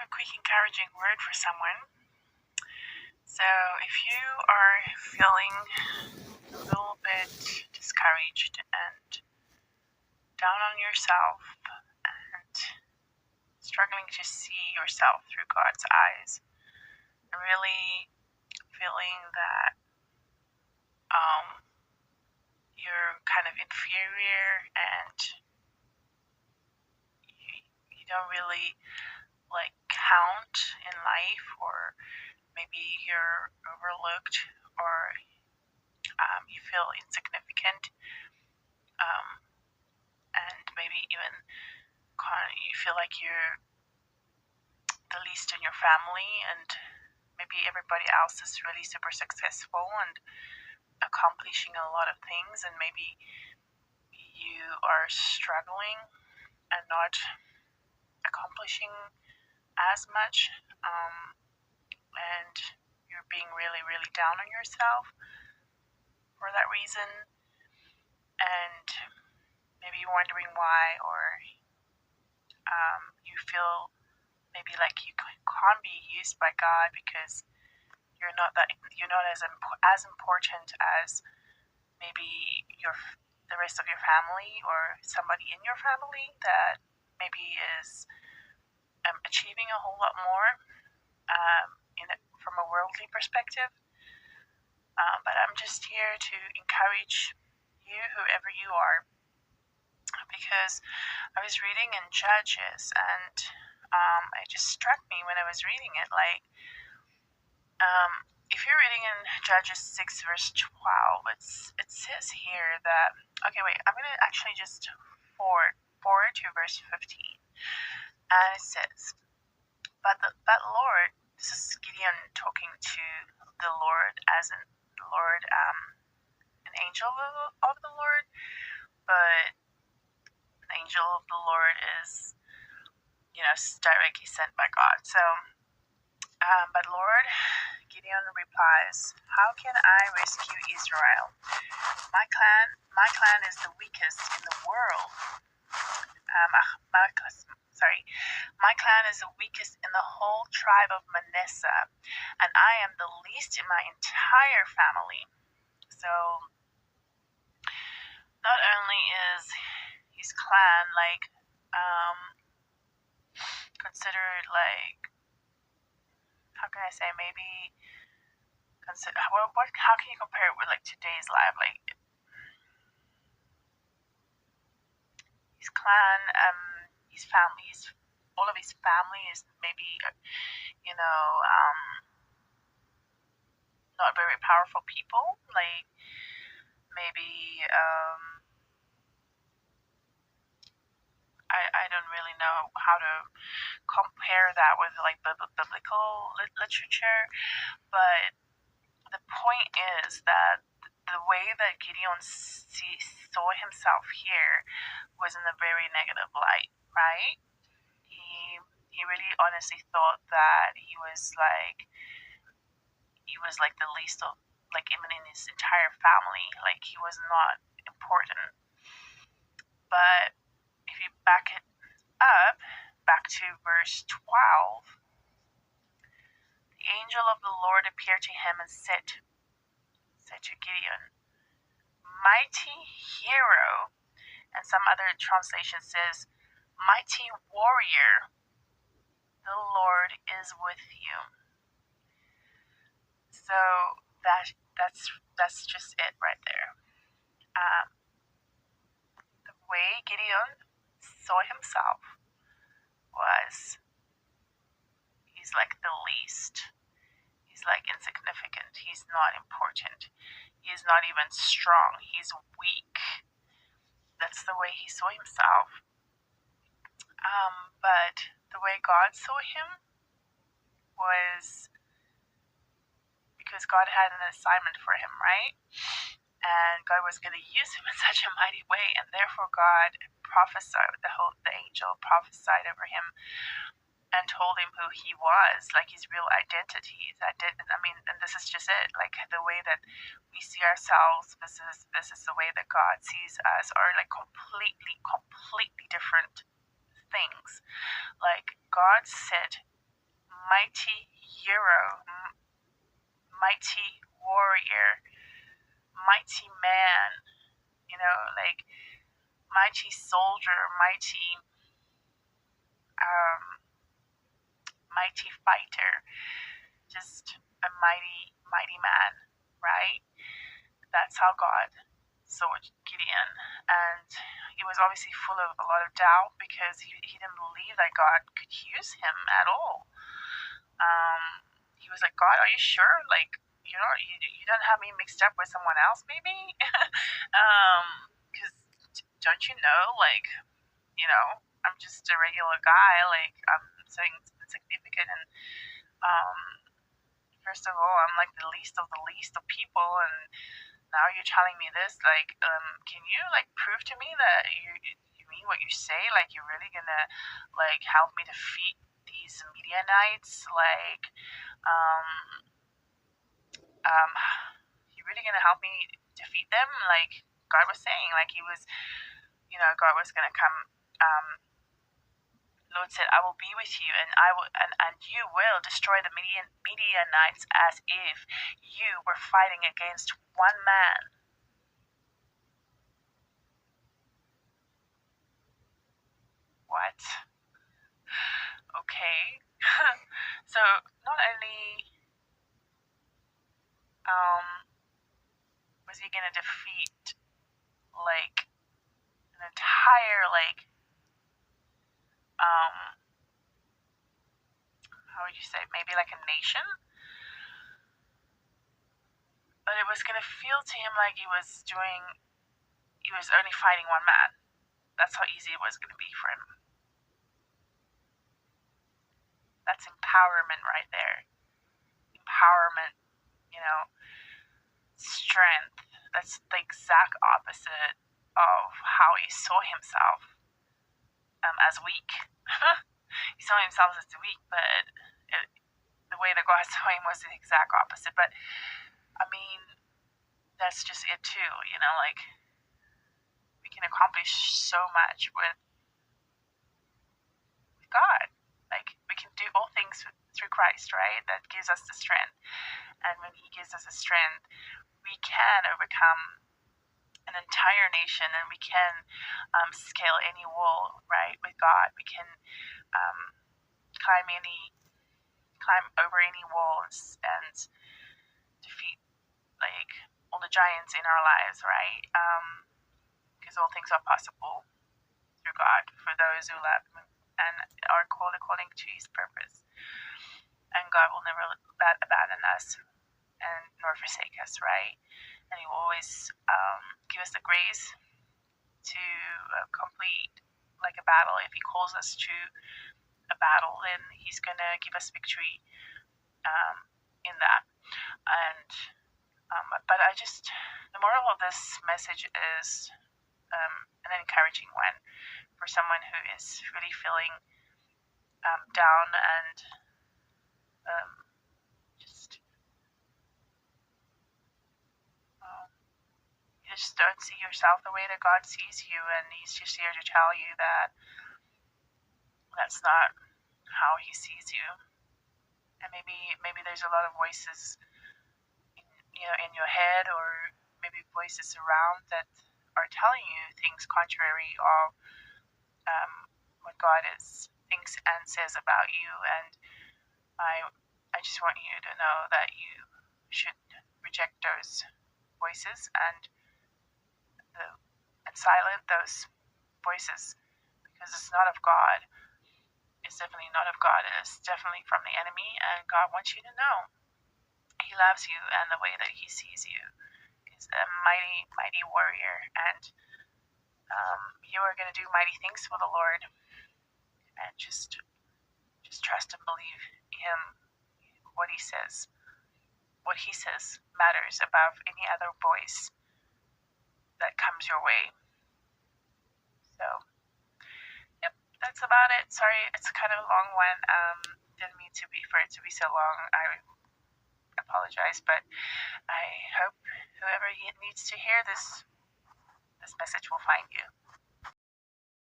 a quick encouraging word for someone. So, if you are feeling a little bit discouraged and down on yourself and struggling to see yourself through God's eyes, really feeling that you're kind of inferior and you don't really count in life, or maybe you're overlooked, or you feel insignificant, and maybe even you feel like you're the least in your family, and maybe everybody else is really super successful and accomplishing a lot of things, and maybe you are struggling and not accomplishing as much, and you're being really, really down on yourself for that reason, and maybe you're wondering why, or you feel maybe like you can't be used by God because you're not as important as maybe the rest of your family, or somebody in your family that maybe is achieving a whole lot more from a worldly perspective. But I'm just here to encourage you, whoever you are, because I was reading in Judges, and it just struck me when I was reading it, if you're reading in Judges 6 verse 12, it says here that, okay, wait, I'm going to actually just forward to verse 15, and it says, but Lord, this is Gideon talking to the Lord as an Lord, an angel of the Lord, but an angel of the Lord is, directly sent by God. So, but Lord, Gideon replies, how can I rescue Israel? My clan is the weakest in the world. My clan is the weakest in the whole tribe of Manasseh, and I am the least in my entire family. So, not only is his clan considered how can I say, maybe consider how can you compare it with today's life? His clan, his family, all of his family is maybe not very powerful people. Maybe I don't really know how to compare that with biblical literature, but the point is that the way that Gideon saw himself here was in a very negative light, right? He really honestly thought that he was the least of, even in his entire family, he was not important. But if you back it up, back to verse 12, the angel of the Lord appeared to him and said to Gideon, mighty hero, and some other translation says, mighty warrior, the Lord is with you. So that's just it right there. The way Gideon saw himself was, he's the least. He's insignificant. He's not important. He's not even strong. He's weak. That's the way he saw himself. But the way God saw him was because God had an assignment for him, right? And God was going to use him in such a mighty way, and therefore God prophesied, the angel prophesied over him and told him who he was, his real identity. And this is just it. The way that we see ourselves, this is the way that God sees us, are completely different things. God said mighty hero, mighty warrior, mighty man, like mighty soldier, um, mighty fighter, just a mighty man, right? That's how God saw Gideon. And he was obviously full of a lot of doubt because he didn't believe that God could use him at all. He was like, God, are you sure? Like, you don't have me mixed up with someone else, maybe? Because don't you know, like, I'm just a regular guy. Like, I'm so insignificant. And first of all, I'm like the least of people. And now you're telling me this. Like, can you like prove to me that you mean what you say? Like, you're really gonna like help me defeat these Midianites? Like, um, you're really gonna help me defeat them? Like God was saying, like He was, God was gonna come. Lord said, I will be with you, and I will, and you will destroy the Midianites as if you were fighting against one man. What? Okay. So not only was he gonna defeat like an entire how would you say, maybe like a nation, but it was gonna feel to him like he was only fighting one man. That's how easy it was gonna be for him. That's empowerment right there. Empowerment, strength. That's the exact opposite of how he saw himself as weak. He saw himself as weak, but the way that God saw him was the exact opposite. But I mean, that's just it too, like we can accomplish so much with God. Like we can do all things through Christ, right? That gives us the strength. And when He gives us the strength, we can overcome an entire nation, and we can scale any wall, right? With God, we can climb over any walls and defeat like all the giants in our lives, right? Because all things are possible through God for those who love Him and are called according to His purpose. And God will never abandon us and nor forsake us, right? And He will always give us the grace to complete like a battle. If He calls us to a battle, then He's gonna give us victory in that. And but the moral of this message is an encouraging one for someone who is really feeling down and just you just don't see yourself the way that God sees you, and He's just here to tell you that that's not how He sees you. And maybe there's a lot of voices in your head, or maybe voices around that are telling you things contrary of what God thinks and says about you. And I just want you to know that you should reject those voices and silence those voices, because it's not of God. It's definitely not of God. It's definitely from the enemy, and God wants you to know He loves you and the way that He sees you. He's a mighty warrior, and you are going to do mighty things for the Lord. And just trust and believe Him. What He says matters above any other voice that comes your way. So, yep, that's about it. Sorry, it's kind of a long one. Didn't mean for it to be so long. I apologize, but I hope whoever needs to hear this message will find you.